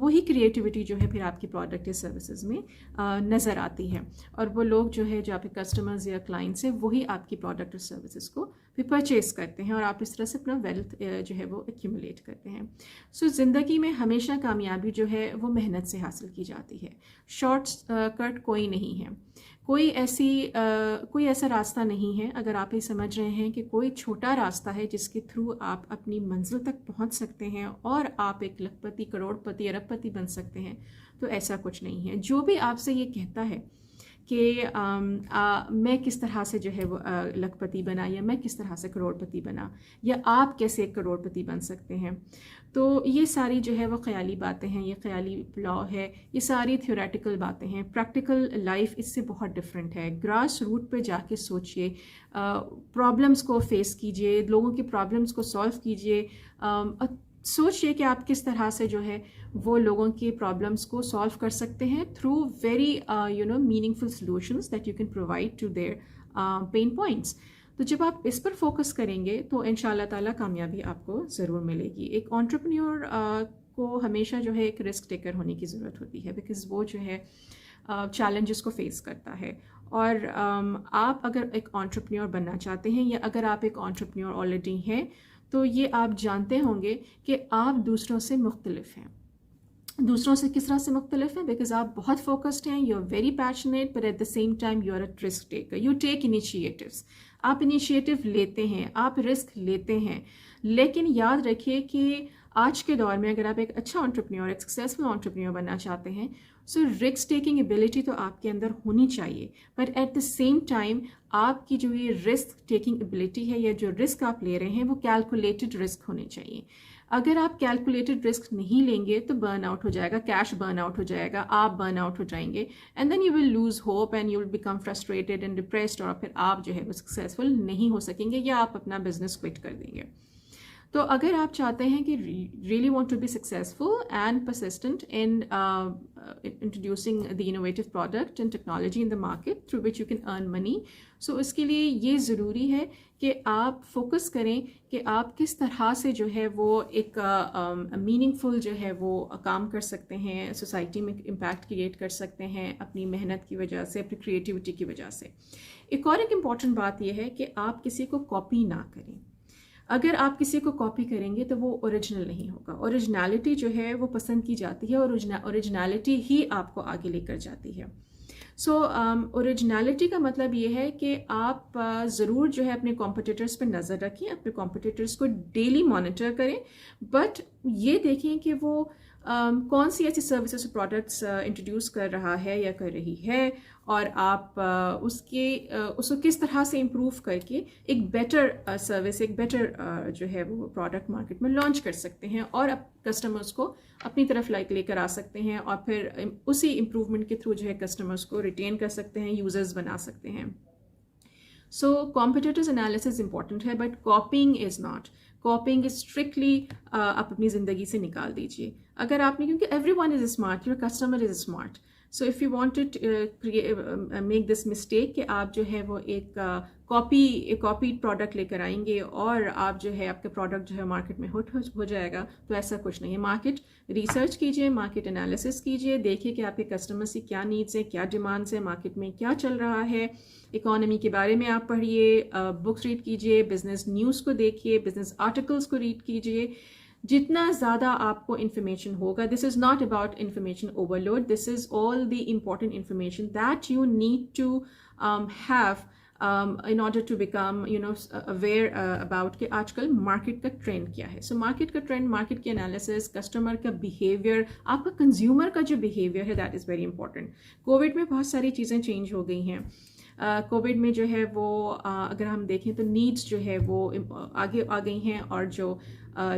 وہی کریٹیوٹی جو ہے پھر آپ کی پروڈکٹ یا سروسز میں نظر آتی ہے، اور وہ لوگ جو ہے جو آپ کے کسٹمرز یا کلائنٹس ہیں وہی آپ کی پروڈکٹ اور سروسز کو پھر پرچیز کرتے ہیں، اور آپ اس طرح سے اپنا ویلتھ جو ہے وہ ایکیومولیٹ کرتے ہیں. سو زندگی میں ہمیشہ کامیابی جو ہے وہ محنت سے حاصل کی جاتی ہے. شارٹ کٹ کوئی نہیں ہے، کوئی ایسا راستہ نہیں ہے. اگر آپ یہ سمجھ رہے ہیں کہ کوئی چھوٹا راستہ ہے جس کے تھرو آپ اپنی منزل تک پہنچ سکتے ہیں اور آپ ایک لاکھ پتی، کروڑ پتی، ارب پتی بن سکتے ہیں، تو ایسا کچھ نہیں ہے. جو بھی آپ سے یہ کہتا ہے کہ میں کس طرح سے جو ہے وہ لاکھ پتی بنا، یا میں کس طرح سے کروڑ پتی بنا، یا آپ کیسے ایک کروڑ پتی بن سکتے ہیں، تو یہ ساری جو ہے وہ خیالی باتیں ہیں، یہ خیالی لا ہے، یہ ساری تھیوریٹیکل باتیں ہیں. پریکٹیکل لائف اس سے بہت ڈفرینٹ ہے. گراس روٹ پہ جا کے سوچئے، پرابلمس کو فیس کیجئے، لوگوں کی پرابلمس کو سالو کیجئے، سوچئے کہ آپ کس طرح سے جو ہے وہ لوگوں کی پرابلمس کو سالو کر سکتے ہیں through very meaningful solutions that you can provide to their pain points. تو جب آپ اس پر فوکس کریں گے تو ان شاء اللہ تعالیٰ کامیابی آپ کو ضرور ملے گی. ایک انٹرپرینور کو ہمیشہ جو ہے ایک رسک ٹیکر ہونے کی ضرورت ہوتی ہے، بیکاز وہ جو ہے چیلنجز کو فیس کرتا ہے. اور آپ اگر ایک انٹرپرینور بننا چاہتے ہیں، یا اگر آپ ایک انٹرپرینور آلریڈی ہیں، تو یہ آپ جانتے ہوں گے کہ آپ دوسروں سے مختلف ہیں. دوسروں سے کس طرح سے مختلف ہیں؟ بیکاز آپ بہت فوکسڈ ہیں، you are very passionate, but at the same time you are a risk taker. You take initiatives, آپ انیشیٹو لیتے ہیں، آپ رسک لیتے ہیں. لیکن یاد رکھیے کہ آج کے دور میں اگر آپ ایک اچھا انٹرپرینور، ایک سکسیزفل انٹرپرینور بننا چاہتے ہیں، سو رسک ٹیکنگ ایبلٹی تو آپ کے اندر ہونی چاہیے، but at the same time آپ کی جو یہ رسک ٹیکنگ ایبلٹی ہے، یا جو رسک آپ لے رہے ہیں، وہ کیلکولیٹڈ رسک ہونے چاہیے. اگر آپ کیلکولیٹڈ رسک نہیں لیں گے تو برن آؤٹ ہو جائے گا، کیش برن آؤٹ ہو جائے گا، آپ برن آؤٹ ہو جائیں گے، and then you will lose hope and you will become frustrated and depressed, اور پھر آپ جو ہے وہ سکسیزفل نہیں ہو سکیں گے، یا آپ اپنا بزنس کوئٹ کر دیں گے. تو اگر آپ چاہتے ہیں کہ really want to be successful and persistent in introducing the innovative product and technology in the market through which you can earn money, so اس کے لیے یہ ضروری ہے کہ آپ فوکس کریں کہ آپ کس طرح سے جو ہے وہ ایک میننگ فل جو ہے وہ کام کر سکتے ہیں، سوسائٹی میں امپیکٹ کریٹ کر سکتے ہیں اپنی محنت کی وجہ سے، اپنی کریٹیوٹی کی وجہ سے. ایک امپورٹنٹ بات یہ ہے کہ آپ کسی کو کاپی نہ کریں. اگر آپ کسی کو کاپی کریں گے تو وہ اوریجنل نہیں ہوگا. اوریجنالٹی جو ہے وہ پسند کی جاتی ہے، اور اوریجنالٹی ہی آپ کو آگے لے کر جاتی ہے. سو اوریجنالٹی کا مطلب یہ ہے کہ آپ ضرور جو ہے اپنے کمپٹیٹرز پہ نظر رکھیں، اپنے کمپٹیٹرز کو ڈیلی مانیٹر کریں، بٹ یہ دیکھیں کہ وہ کون سی ایسی سروسز اور پروڈکٹس انٹروڈیوس کر رہا ہے یا کر رہی ہے، اور آپ اس کو کس طرح سے امپروو کر کے ایک بیٹر سروس، ایک بیٹر جو ہے وہ پروڈکٹ مارکیٹ میں لانچ کر سکتے ہیں، اور کسٹمرز کو اپنی طرف لے کر آ سکتے ہیں، اور پھر اسی امپروومنٹ کے تھرو جو ہے کسٹمرز کو ریٹین کر سکتے ہیں، یوزرز بنا سکتے ہیں. سو کمپیٹیٹرز انالیسز امپورٹنٹ ہے، but copying is not. Copying is strictly آپ اپنی زندگی سے نکال دیجیے. اگر آپ نے، کیونکہ everyone is smart, your customer is smart. So if you want to make this mistake کہ آپ جو ہے وہ ایک کاپی پروڈکٹ لے کر آئیں گے اور آپ جو ہے آپ کا پروڈکٹ جو ہے مارکیٹ میں ہٹ ہو جائے گا، تو ایسا کچھ نہیں ہے. مارکیٹ ریسرچ کیجئے، مارکیٹ انالیسس کیجئے، دیکھیے کہ آپ کے کسٹمرز کی کیا نیڈس ہیں، کیا ڈیمانڈس ہیں، مارکیٹ میں کیا چل رہا ہے. اکانومی کے بارے میں آپ پڑھیے، بکس ریڈ کیجئے، بزنس نیوز کو دیکھیے، بزنس آرٹیکلس کو ریڈ کیجئے. جتنا زیادہ آپ کو انفارمیشن ہوگا، this is not about information overload, this is all the important information that you need to have in order to become aware about کہ آج کل مارکیٹ کا ٹرینڈ کیا ہے. سو مارکیٹ کا ٹرینڈ، مارکیٹ کی analysis, customer کا behaviour, آپ کا کنزیومر کا جو بیہیویئر ہے، that is very important. Covid میں بہت ساری چیزیں چینج ہو گئی ہیں. کووڈ میں جو ہے وہ اگر ہم دیکھیں تو نیڈس جو ہے وہ آگے آ گئی ہیں، اور جو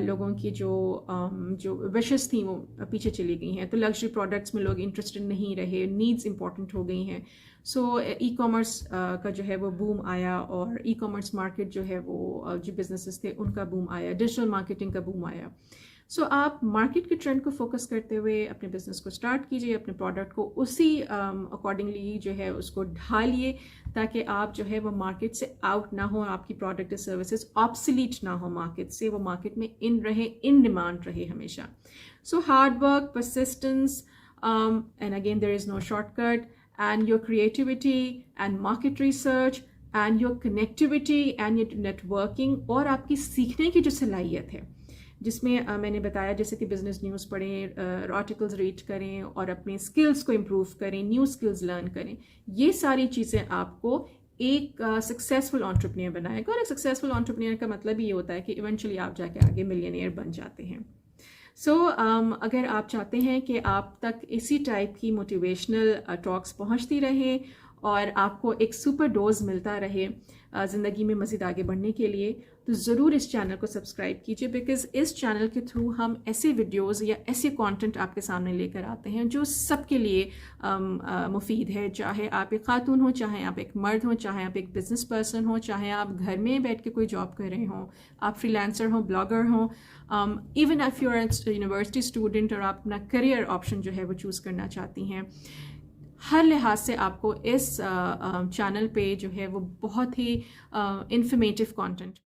لوگوں کی جو وشز تھیں وہ پیچھے چلی گئی ہیں. تو لگژری پروڈکٹس میں لوگ انٹرسٹڈ نہیں رہے، نیڈس امپورٹنٹ ہو گئی ہیں. سو ای کامرس کا جو ہے وہ بوم آیا، اور ای کامرس مارکیٹ جو ہے وہ جو بزنسز تھے ان کا بوم آیا، ڈیجیٹل مارکیٹنگ کا بوم آیا. سو آپ مارکیٹ کے ٹرینڈ کو فوکس کرتے ہوئے اپنے بزنس کو اسٹارٹ کیجیے, اپنے پروڈکٹ کو اسی اکارڈنگلی جو ہے اس کو ڈھالیے تاکہ آپ جو ہے وہ مارکیٹ سے آؤٹ نہ ہو, آپ کی پروڈکٹ سروسز آبسلیٹ نہ ہو مارکیٹ سے, وہ مارکیٹ میں ان رہے, ان ڈیمانڈ رہے ہمیشہ. So hard work, persistence, and again there is no shortcut, and your creativity and market research and your connectivity and your networking, اور آپ کی سیکھنے کی جو صلاحیت ہے جس میں میں نے بتایا جیسے کہ بزنس نیوز پڑھیں, آرٹیکلز ریڈ کریں اور اپنے اسکلس کو امپروو کریں, نیو اسکلز لرن کریں. یہ ساری چیزیں آپ کو ایک سکسیزفل انٹرپرینور بنائے گا, اور ایک سکسیزفل انٹرپرینور کا مطلب یہ ہوتا ہے کہ ایونچولی آپ جا کے آگے ملینئر بن جاتے ہیں. سو اگر آپ چاہتے ہیں کہ آپ تک اسی ٹائپ کی موٹیویشنل ٹاکس پہنچتی رہیں اور آپ کو ایک سپر ڈوز ملتا رہے زندگی میں مزید آگے بڑھنے کے لیے, تو ضرور اس چینل کو سبسکرائب کیجیے, بیکاز اس چینل کے تھرو ہم ایسے ویڈیوز یا ایسے کانٹینٹ آپ کے سامنے لے کر آتے ہیں جو سب کے لیے مفید ہے, چاہے آپ ایک خاتون ہوں, چاہے آپ ایک مرد ہوں, چاہے آپ ایک بزنس پرسن ہوں, چاہے آپ گھر میں بیٹھ کے کوئی جاب کر رہے ہوں, آپ فری لانسر ہوں, بلاگر ہوں, even if you are university student اور آپ اپنا کریئر آپشن جو ہے وہ چوز کرنا چاہتی ہیں. ہر لحاظ سے آپ کو اس چینل پہ جو ہے وہ بہت ہی انفارمیٹیو کانٹینٹ